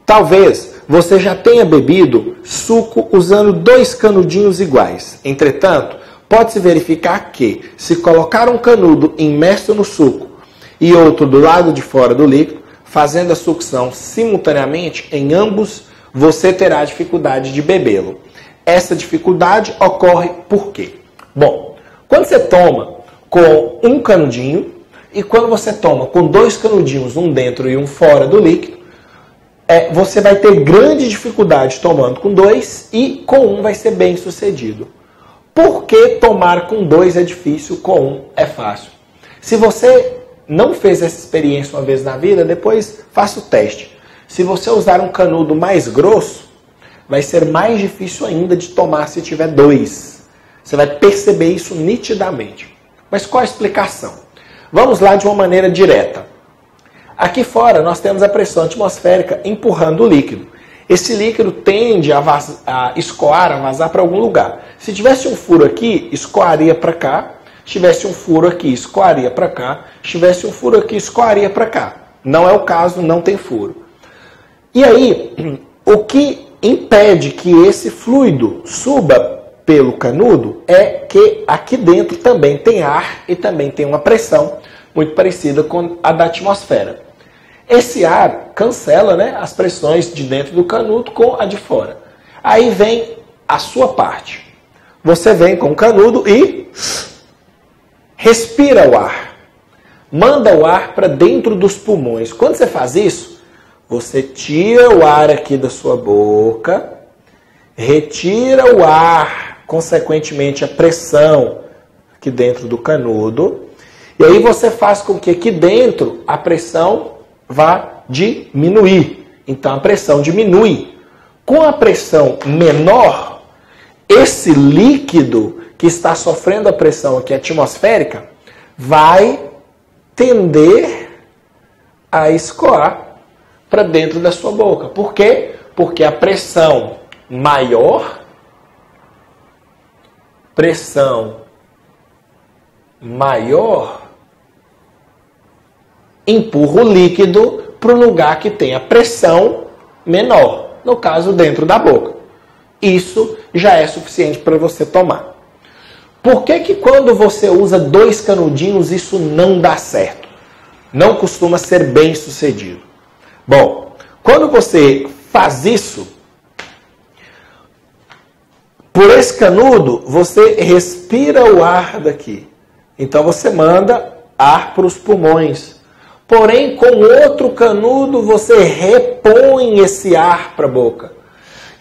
Talvez você já tenha bebido suco usando 2 canudinhos iguais. Entretanto, pode-se verificar que, se colocar um canudo imerso no suco e outro do lado de fora do líquido, fazendo a sucção simultaneamente em ambos, você terá dificuldade de bebê-lo. Essa dificuldade ocorre por quê? Bom, quando você toma com um canudinho e quando você toma com 2 canudinhos, um dentro e um fora do líquido, você vai ter grande dificuldade tomando com 2 e com um vai ser bem sucedido. Por que tomar com 2 é difícil, com um é fácil? Se você não fez essa experiência uma vez na vida, depois faça o teste. Se você usar um canudo mais grosso, vai ser mais difícil ainda de tomar se tiver 2. Você vai perceber isso nitidamente. Mas qual a explicação? Vamos lá de uma maneira direta. Aqui fora nós temos a pressão atmosférica empurrando o líquido. Esse líquido tende a escoar, a vazar para algum lugar. Se tivesse um furo aqui, escoaria para cá. Se tivesse um furo aqui, escoaria para cá. Se tivesse um furo aqui, escoaria para cá. Não é o caso, não tem furo. E aí, o que impede que esse fluido suba pelo canudo é que aqui dentro também tem ar e também tem uma pressão muito parecida com a da atmosfera. Esse ar cancela, né, as pressões de dentro do canudo com a de fora. Aí vem a sua parte. Você vem com o canudo e respira o ar. Manda o ar para dentro dos pulmões. Quando você faz isso, você tira o ar aqui da sua boca, retira o ar, consequentemente a pressão aqui dentro do canudo, e aí você faz com que aqui dentro a pressão vá diminuir. Então a pressão diminui. Com a pressão menor, esse líquido que está sofrendo a pressão aqui atmosférica vai tender a escoar para dentro da sua boca. Por quê? Porque a pressão maior empurra o líquido para o lugar que tem a pressão menor, no caso dentro da boca. Isso já é suficiente para você tomar. Por que que quando você usa 2 canudinhos isso não dá certo? Não costuma ser bem sucedido. Bom, quando você faz isso, por esse canudo você respira o ar daqui. Então você manda ar para os pulmões. Porém, com outro canudo, você repõe esse ar para a boca.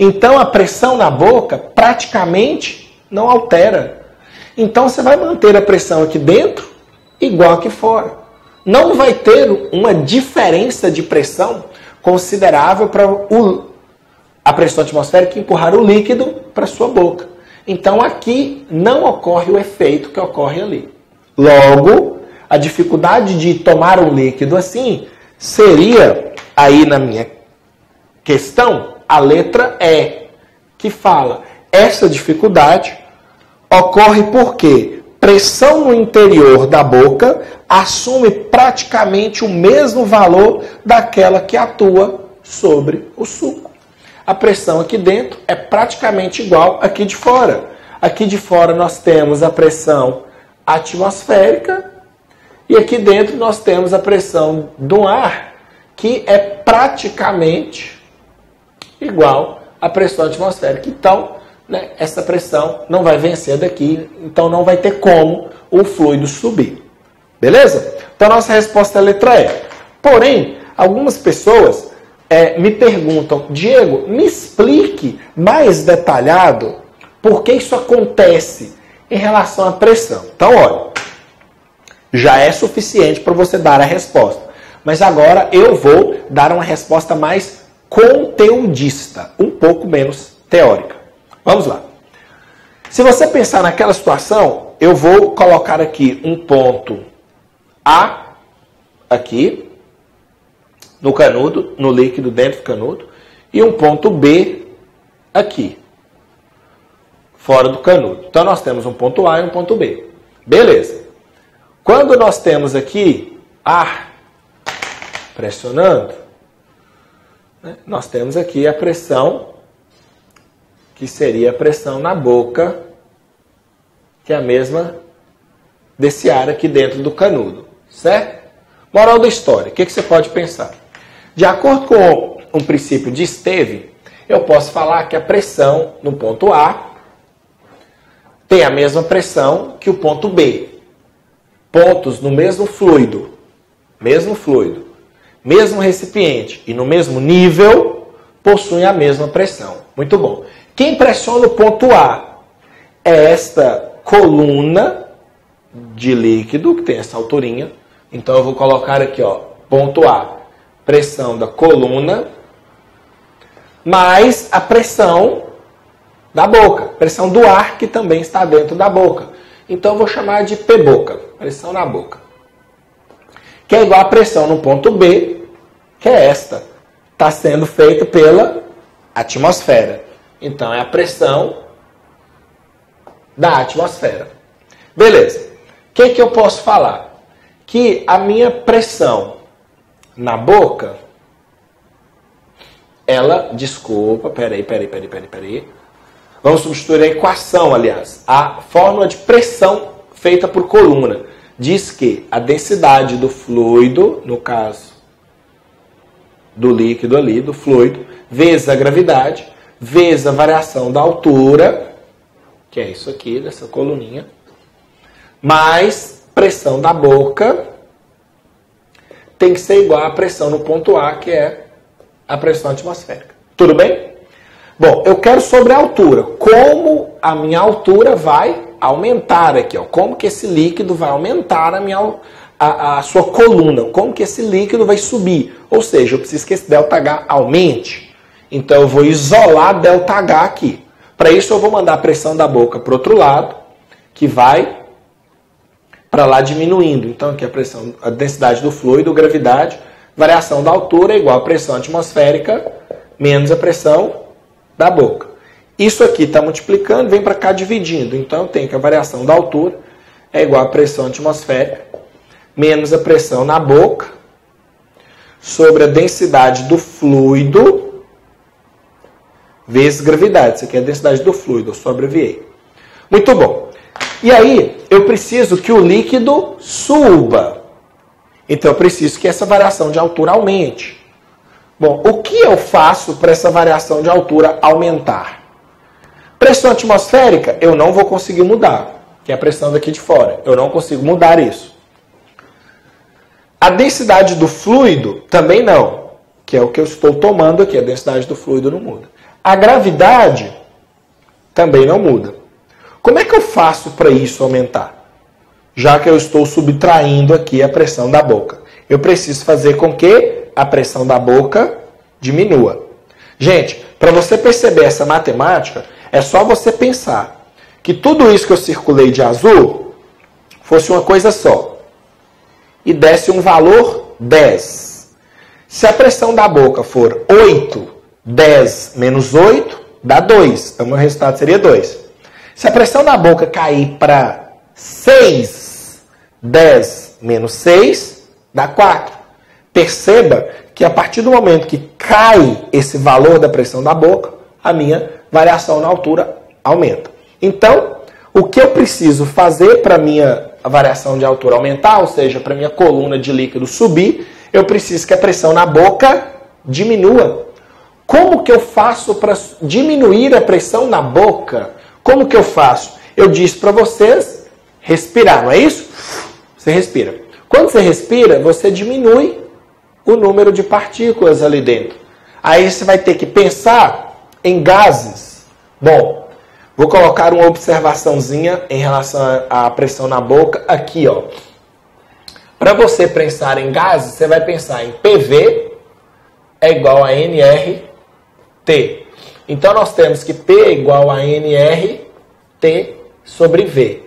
Então, a pressão na boca praticamente não altera. Então, você vai manter a pressão aqui dentro igual aqui fora. Não vai ter uma diferença de pressão considerável para a pressão atmosférica empurrar o líquido para a sua boca. Então, aqui não ocorre o efeito que ocorre ali. Logo, a dificuldade de tomar um líquido assim seria, aí na minha questão, a letra E, que fala, essa dificuldade ocorre porque pressão no interior da boca assume praticamente o mesmo valor daquela que atua sobre o suco. A pressão aqui dentro é praticamente igual aqui de fora. Aqui de fora nós temos a pressão atmosférica e aqui dentro nós temos a pressão do ar, que é praticamente igual à pressão atmosférica. Então, né, essa pressão não vai vencer daqui, então não vai ter como o fluido subir. Beleza? Então, nossa resposta é a letra E. Porém, algumas pessoas me perguntam, Diego, me explique mais detalhado por que isso acontece em relação à pressão. Então, olha, já é suficiente para você dar a resposta. Mas agora eu vou dar uma resposta mais conteudista, um pouco menos teórica. Vamos lá. Se você pensar naquela situação, eu vou colocar aqui um ponto A, aqui, no canudo, no líquido dentro do canudo, e um ponto B, aqui, fora do canudo. Então nós temos um ponto A e um ponto B. Beleza. Quando nós temos aqui ar pressionando, né? Nós temos aqui a pressão, que seria a pressão na boca, que é a mesma desse ar aqui dentro do canudo, certo? Moral da história, o que você pode pensar? De acordo com um princípio de Esteve, eu posso falar que a pressão no ponto A tem a mesma pressão que o ponto B. Pontos no mesmo fluido, mesmo recipiente e no mesmo nível, possuem a mesma pressão. Muito bom. Quem pressiona o ponto A é esta coluna de líquido, que tem essa alturinha. Então eu vou colocar aqui, ó, ponto A, pressão da coluna, mais a pressão da boca, pressão do ar que também está dentro da boca. Então eu vou chamar de P boca, pressão na boca. Que é igual a pressão no ponto B, que é esta. Está sendo feita pela atmosfera. Então é a pressão da atmosfera. Beleza. O que eu posso falar? Que a minha pressão na boca, ela, desculpa, peraí. Vamos substituir a equação, aliás. A fórmula de pressão feita por coluna diz que a densidade do fluido, no caso do líquido ali, do fluido, vezes a gravidade, vezes a variação da altura, que é isso aqui, dessa coluninha, mais pressão da boca, tem que ser igual à pressão no ponto A, que é a pressão atmosférica. Tudo bem? Bom, eu quero sobre a altura. Como a minha altura vai aumentar aqui, ó? Como que esse líquido vai aumentar a sua coluna? Como que esse líquido vai subir? Ou seja, eu preciso que esse ΔH aumente. Então eu vou isolar ΔH aqui. Para isso eu vou mandar a pressão da boca para o outro lado, que vai para lá diminuindo. Então aqui a densidade do fluido, gravidade, variação da altura é igual a pressão atmosférica menos a pressão da boca. Isso aqui está multiplicando, vem para cá dividindo. Então eu tenho que a variação da altura é igual a pressão atmosférica menos a pressão na boca sobre a densidade do fluido vezes gravidade. Isso aqui é a densidade do fluido, eu só abreviei. Muito bom. E aí, eu preciso que o líquido suba. Então eu preciso que essa variação de altura aumente. Bom, o que eu faço para essa variação de altura aumentar? Pressão atmosférica, eu não vou conseguir mudar, que é a pressão daqui de fora. Eu não consigo mudar isso. A densidade do fluido, também não, que é o que eu estou tomando aqui. A densidade do fluido não muda. A gravidade também não muda. Como é que eu faço para isso aumentar? Já que eu estou subtraindo aqui a pressão da boca. Eu preciso fazer com que a pressão da boca diminua. Gente, para você perceber essa matemática, é só você pensar que tudo isso que eu circulei de azul fosse uma coisa só e desse um valor 10. Se a pressão da boca for 8, 10 menos 8, dá 2. Então, o meu resultado seria 2. Se a pressão da boca cair para 6, 10 menos 6, dá 4. Perceba que a partir do momento que cai esse valor da pressão da boca, a minha variação na altura aumenta. Então, o que eu preciso fazer para a minha variação de altura aumentar, ou seja, para a minha coluna de líquido subir, eu preciso que a pressão na boca diminua. Como que eu faço para diminuir a pressão na boca? Como que eu faço? Eu disse para vocês respirar, não é isso? Você respira. Quando você respira, você diminui o número de partículas ali dentro. Aí você vai ter que pensar em gases. Bom, vou colocar uma observaçãozinha em relação à pressão na boca aqui, ó. Para você pensar em gases, você vai pensar em PV é igual a nRT. Então nós temos que P é igual a nRT sobre V.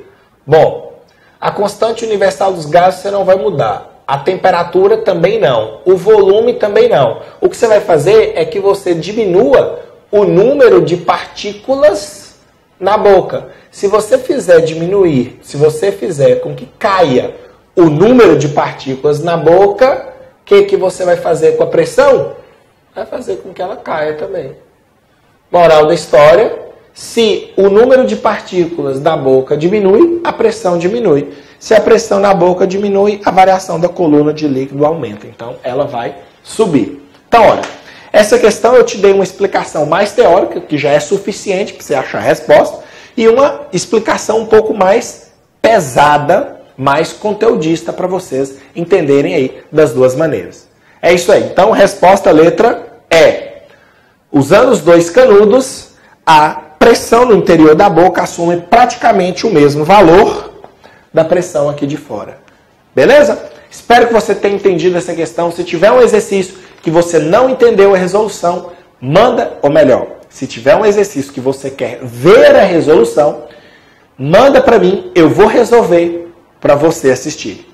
Bom, a constante universal dos gases você não vai mudar. A temperatura também não. O volume também não. O que você vai fazer é que você diminua o número de partículas na boca. Se você fizer diminuir, se você fizer com que caia o número de partículas na boca, o que você vai fazer com a pressão? vai fazer com que ela caia também. Moral da história, se o número de partículas da boca diminui, a pressão diminui. Se a pressão na boca diminui, a variação da coluna de líquido aumenta. Então, ela vai subir. Então, olha, essa questão eu te dei uma explicação mais teórica, que já é suficiente para você achar a resposta, e uma explicação um pouco mais pesada, mais conteudista para vocês entenderem aí das duas maneiras. É isso aí. Então, resposta letra E. Usando os dois canudos, a pressão no interior da boca assume praticamente o mesmo valor da pressão aqui de fora. Beleza? Espero que você tenha entendido essa questão. Se tiver um exercício que você não entendeu a resolução, manda, ou melhor, se tiver um exercício que você quer ver a resolução, manda para mim, eu vou resolver para você assistir.